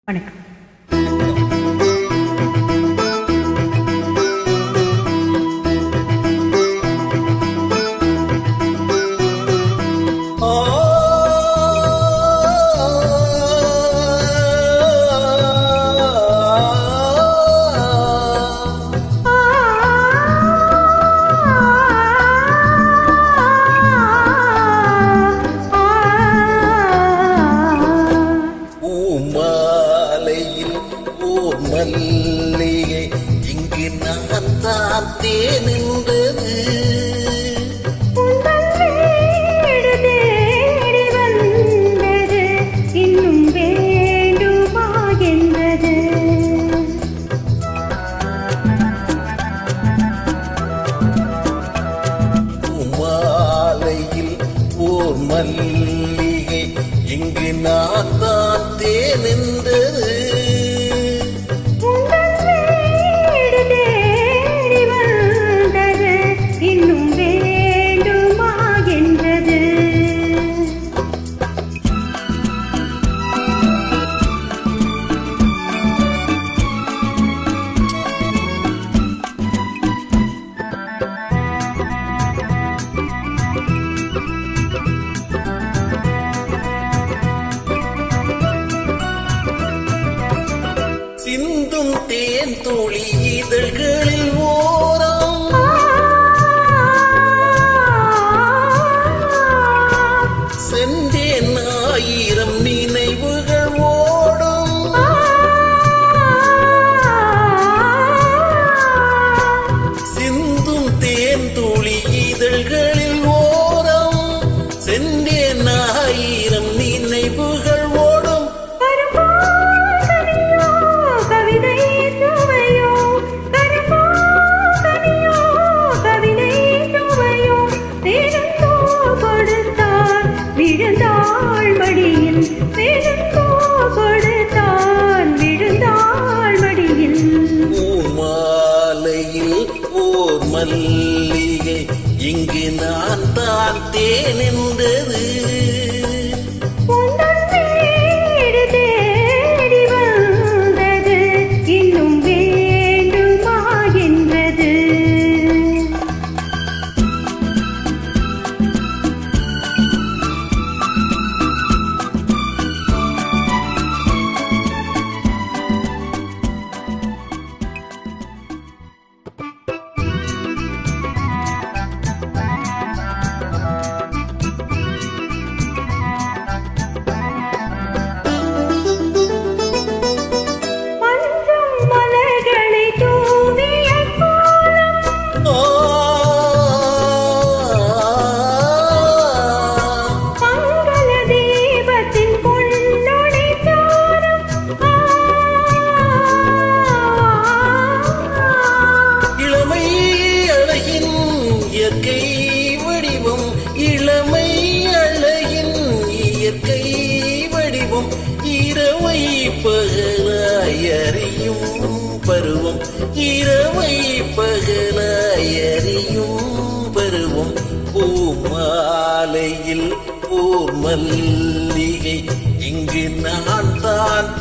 வணக்கம். மல்லிகை இங்கு நான் தான் தேனின்றது இன்னும் வேண்டுமா என்றது மாலையில் ஓர் மல்லிகை இங்கு நான் தான் தேனின்றது சிந்தும் தேன் துளி இதழ்களில் ஓரம் சென்றேன் ஆயிரம் நினைவுகள் ஓடும் சிந்தும் தேன் துளி இதழ்களில் ஓரம் சென்றேன் ஆயிரம் நினைவுகள் ஓடும் விழுந்தாள் மடியில் கொடுத்தான் விழுந்தாள் மடியில் மாலையில் ஓர் மல்லிகை இங்கு நான் தான் தேனின்றது இன்னும் வேண்டுமா என்றது இயற்கை வடிவம் இளமை அழகின் இயற்கை வடிவம் இரவை பகலாய் அறியும் பருவம் இரவை பகலாய் அறியும் பருவம் பூமாலையில் ஓர் மல்லிகை இங்கு நான் தான்